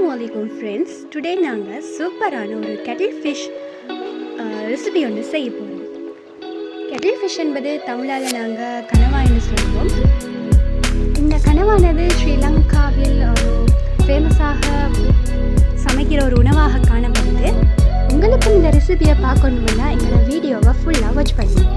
Assalamualaikum friends. Today நாங்கள் சூப்பரான ஒரு kettle fish ரெசிபி ஒன்று செய்ய போகிறோம். kettle fish என்பது தமிழால் நாங்கள் கனவாய்னு சொல்லுவோம். இந்த கனவானது ஸ்ரீலங்காவில் ஒரு ஃபேமஸாக சமைக்கிற ஒரு உணவாக காணப்படுது. உங்களுக்கு இந்த ரெசிபியை பார்க்கணும்னா எங்களோட வீடியோவை ஃபுல்லாக வாட்ச் பண்ணுங்கள்.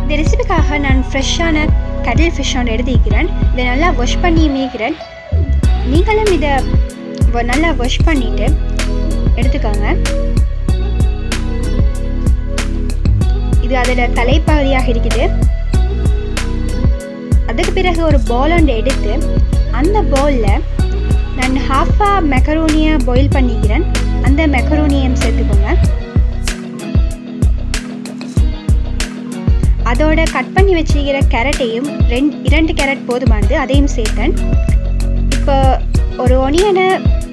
இந்த ரெசிபிக்காக நான் ஃப்ரெஷ்ஷான கடல் ஃபிஷ் ஒன்று எடுத்துக்கிறேன். இதை நல்லா வாஷ் பண்ணி மேய்க்கிறேன். நீங்களும் இதை நல்லா வாஷ் பண்ணிவிட்டு எடுத்துக்கோங்க. இது அதோட தலைப்பகுதியாக இருக்குது. அதுக்கு பிறகு ஒரு பவுல் ஒன்று எடுத்து அந்த பவுலில் நான் ஹாஃபாக மெக்கரோனியை பாயில் பண்ணிக்கிறேன். அந்த மெக்கரோனியம் சேர்த்துக்கோங்க. அதோட கட் பண்ணி வச்சுக்கிற கேரட்டையும் இரண்டு கேரட் போதுமானது, அதையும் சேர்த்தேன். இப்போ ஒரு ஒனியனை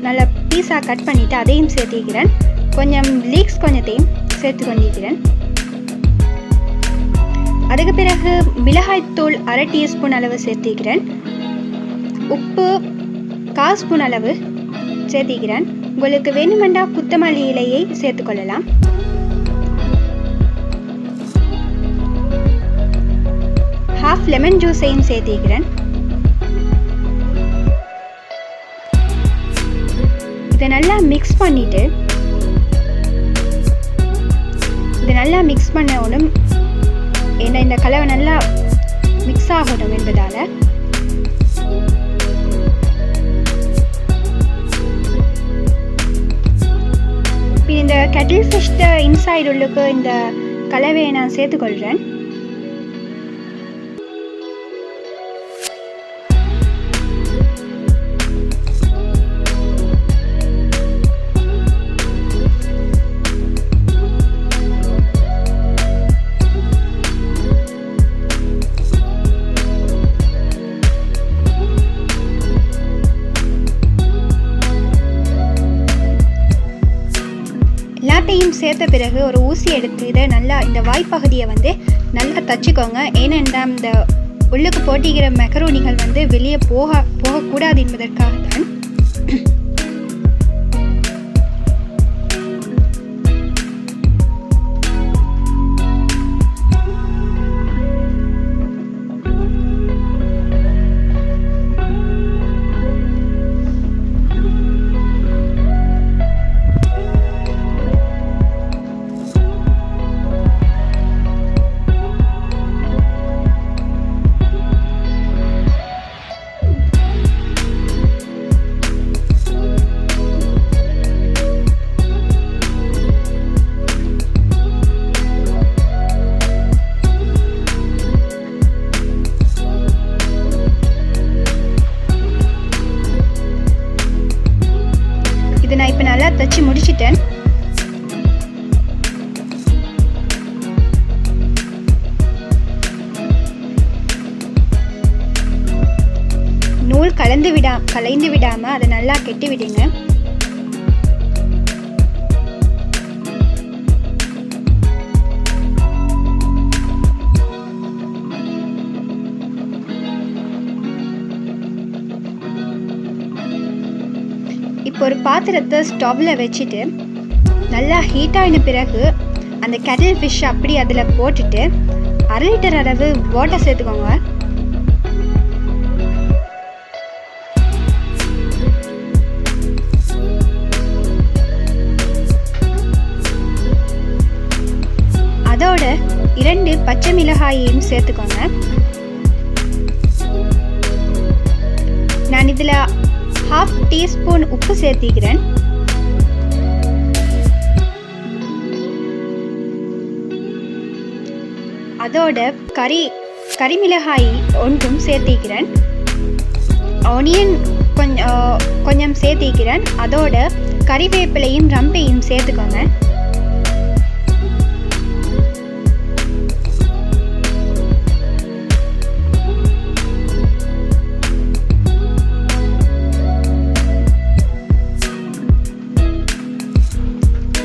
நல்லா பீஸாக கட் பண்ணிவிட்டு அதையும் சேர்த்திக்கிறேன். கொஞ்சம் லீக்ஸ் கொஞ்சத்தையும் சேர்த்து கொண்டிருக்கிறேன். அதுக்கு பிறகு மிளகாய்த்தூள் 1/2 டீஸ்பூன் அளவு சேர்த்திக்கிறேன். உப்பு 1/4 ஸ்பூன் அளவு சேர்த்திக்கிறேன். உங்களுக்கு வேணுமெண்டா கொத்தமல்லி இலையை சேர்த்துக்கொள்ளலாம். Half lemon ஜூஸையும் சேர்த்திக்கிறேன். இதை நல்லா மிக்ஸ் பண்ணிவிட்டு பண்ணணும். ஏன்னா இந்த கலவை நல்லா மிக்ஸ் ஆகணும் என்பதால். இந்த கெட்டில் ஃபிஷ் இன்சைடு உள்ளுக்கு இந்த கலவையை நான் சேர்த்துக்கொள்கிறேன். எல்லாத்தையும் சேர்த்த பிறகு ஒரு ஊசி எடுத்து இதை நல்லா இந்த வாய்ப்பகுதியை நல்லா தச்சுக்கோங்க. ஏனென்றா இந்த உள்ளுக்கு போட்டிக்கிற மெக்கரோனிகள் வெளியே போகக்கூடாது என்பதற்காக தான். நான் இப்போ நல்லா தச்சு முடிச்சிட்டேன். நூல் கலைந்து விடாமல் அதை நல்லா கெட்டி விடுங்க. இப்போ ஒரு பாத்திரத்தை ஸ்டவ்வில் வச்சுட்டு நல்லா ஹீட் ஆகின பிறகு அந்த கெட்டில் ஃபிஷ் அப்படி அதில் போட்டுட்டு 1/2 லிட்டர் அளவு வாட்டர் சேர்த்துக்கோங்க. அதோட 2 பச்சை மிளகாயையும் சேர்த்துக்கோங்க. நான் இதில் 1/2 டீஸ்பூன் உப்பு சேர்த்திக்கிறேன். அதோட கறிமிளகாய் ஒன்றும் சேர்த்திக்கிறேன். ஆனியன் கொஞ்சம் சேர்த்திக்கிறேன். அதோட கறிவேப்பிலையும் ரம்பையும் சேர்த்துக்கோங்க.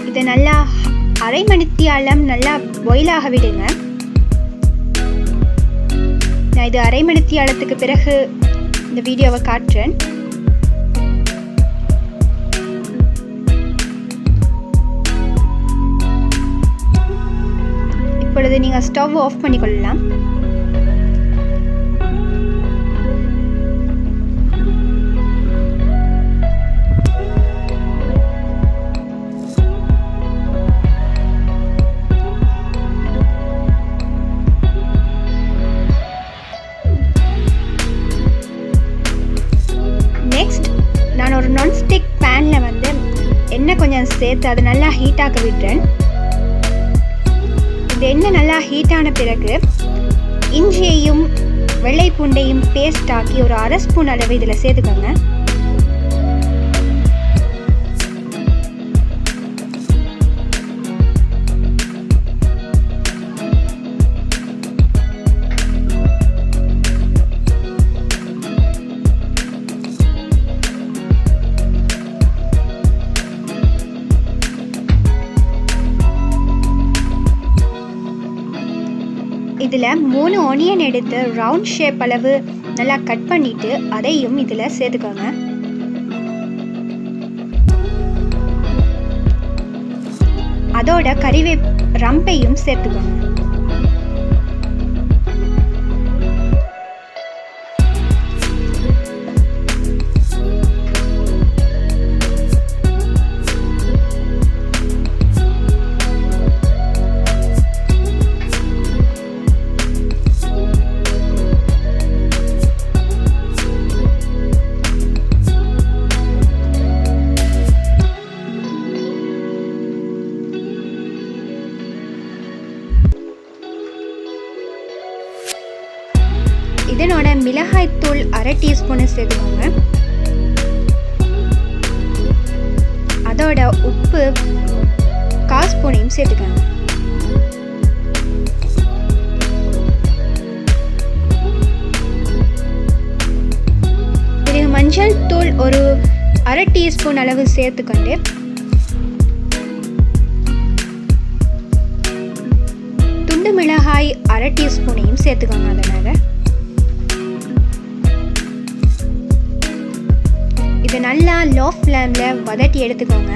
இதை நல்லா அரை மணித்தியாலம் நல்லா பாயில் ஆக விடுங்க. நான் இது அரை மணித்தியாலத்துக்கு பிறகு இந்த வீடியோவை காட்டுறேன். இப்பொழுது நீங்கள் ஸ்டவ் ஆஃப் பண்ணிக்கொள்ளலாம். நெக்ஸ்ட் நான் ஒரு நான்ஸ்டிக் பேனில் வந்து எண்ணெய் கொஞ்சம் சேர்த்து அதை நல்லா ஹீட்டாக்க விடுறேன். இந்த எண்ணெய் நல்லா ஹீட்டான பிறகு இஞ்சியையும் வெள்ளை பூண்டையும் பேஸ்ட் ஆக்கி ஒரு 1/2 ஸ்பூன் அளவு இதில் சேர்த்துக்கோங்க. இதில் 3 ஆனியன் எடுத்து ரவுண்ட் ஷேப் அளவு நல்லா கட் பண்ணிவிட்டு அதையும் இதில் சேர்த்துக்கோங்க. அதோட ரம்பையும் சேர்த்துக்கோங்க. இதனோட மிளகாய்த்தூள் 1/2 டீஸ்பூனை சேர்த்துக்கோங்க. அதோட உப்பு 1/4 ஸ்பூனையும் சேர்த்துக்கோங்க. பிறகு மஞ்சள் தூள் ஒரு 1/2 டீஸ்பூன் அளவு சேர்த்துக்கொண்டு துண்டு மிளகாய் 1/2 டீஸ்பூனையும் சேர்த்துக்கோங்க. அதனால் இதை நல்லா லோ ஃப்ளேமில் வதட்டி எடுத்துக்கோங்க.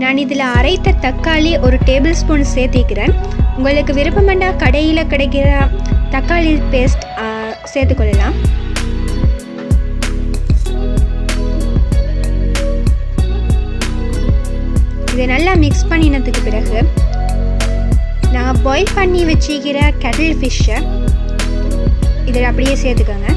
நான் இதில் அரைத்த தக்காளி ஒரு டேபிள் ஸ்பூன் சேர்த்திக்கிறேன். உங்களுக்கு விருப்பமெண்டா கடையில் கிடைக்கிற தக்காளி பேஸ்ட் சேர்த்துக்கொள்ளலாம். இதை நல்லா மிக்ஸ் பண்ணினதுக்கு பிறகு நான் பாயில் பண்ணி வச்சுக்கிற கட்டில் ஃபிஷ்ஷை இதில் அப்படியே சேர்த்துக்கோங்க.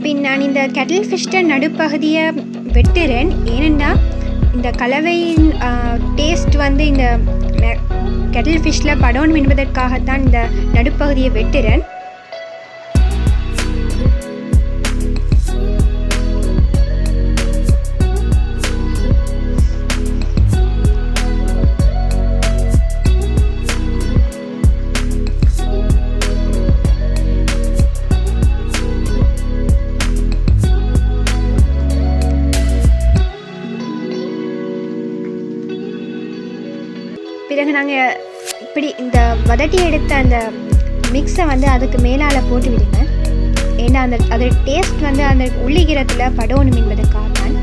பின் நான் இந்த கட்டில் ஃபிஷ்ஷை நடுப்பகுதியை வெட்டுறேன். ஏனென்னா இந்த கலவையின் டேஸ்ட் வந்து இந்த கட்டில் ஃபிஷ்ஷில் படணும் என்பதற்காகத்தான் இந்த நடுப்பகுதியை வெட்டுறேன். பிறகு நாங்கள் இப்படி இந்த வதட்டி எடுத்த அந்த மிக்ஸை வந்து அதுக்கு மேலால் போட்டு விடுங்க. ஏன்னா அதோட டேஸ்ட் வந்து அந்த உள்ளிகிறத்தில் படணும் என்பதுக்காக தான்.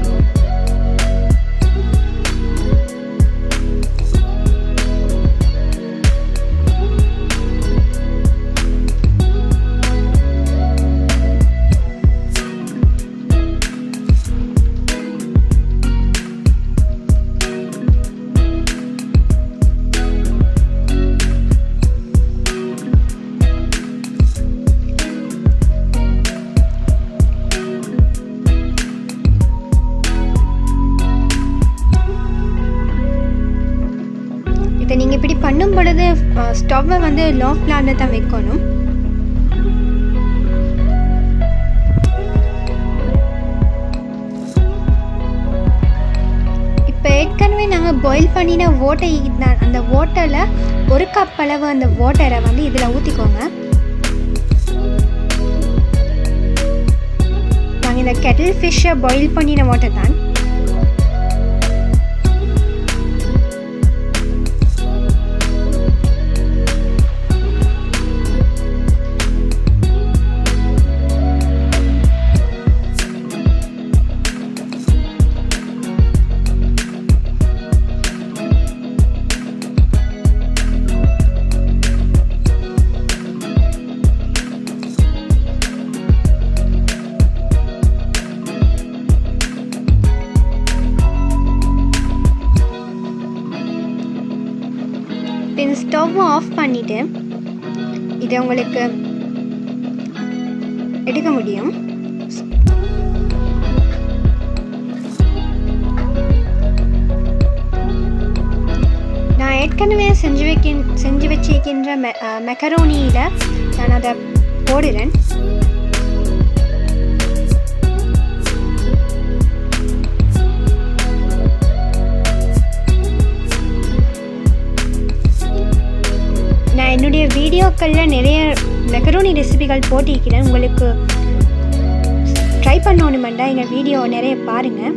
இதை நீங்கள் இப்படி பண்ணும் பொழுது ஸ்டவ்வை வந்து லோ ஃப்ளேமில் தான் வைக்கணும். இப்போ ஏற்கனவே நாங்கள் பாயில் பண்ணின ஓட்டை அந்த ஓட்டரில் 1 கப் அளவு அந்த வாட்டரை வந்து இதில் ஊற்றிக்கோங்க. நாங்கள் இந்த கெட்டில் ஃபிஷ்ஷை பாயில் பண்ணின வாட்டர் தான். இந்த ஸ்டவ் ஆஃப் பண்ணிவிட்டு இதை உங்களுக்கு எடுக்க முடியும். நான் ஏற்கனவே செஞ்சு வச்சிருக்கின்ற மெக்கரோனியில் நான் அதை போடுறேன். நான் என்னுடைய வீடியோக்களில் நிறைய மெக்கரோனி ரெசிபிகள் போட்டிருக்கிறேன். உங்களுக்கு ட்ரை பண்ணணுமெண்டா எங்கள் வீடியோ நிறைய பாருங்கள்.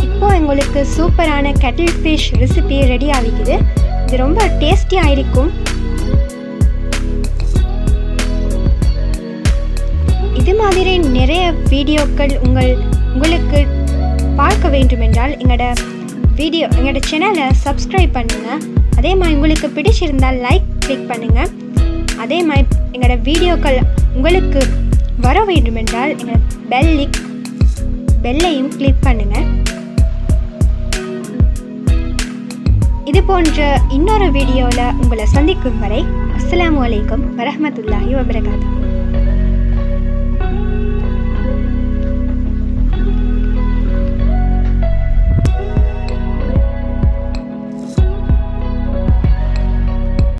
இப்போது எங்களுக்கு சூப்பரான கட்டில் ஃபிஷ் ரெசிபி ரெடி ஆகிக்குது. இது ரொம்ப டேஸ்டியாக இருக்கும். இது மாதிரி நிறைய வீடியோக்கள் உங்களுக்கு பார்க்க வேண்டுமென்றால் எங்களோட சேனலை சப்ஸ்கிரைப் பண்ணுங்கள். அதே மாதிரி உங்களுக்கு பிடிச்சிருந்தால் லைக் கிளிக் பண்ணுங்கள். அதே மாதிரி எங்களோட வீடியோக்கள் உங்களுக்கு வர வேண்டுமென்றால் எங்களோட பெல்லையும் கிளிக் பண்ணுங்கள். இது போன்ற இன்னொரு வீடியோவில் உங்களை சந்திக்கும் வரை அஸ்ஸலாமு அலைக்கும் வரஹ்மத்துல்லாஹி வபரகாத்துஹு.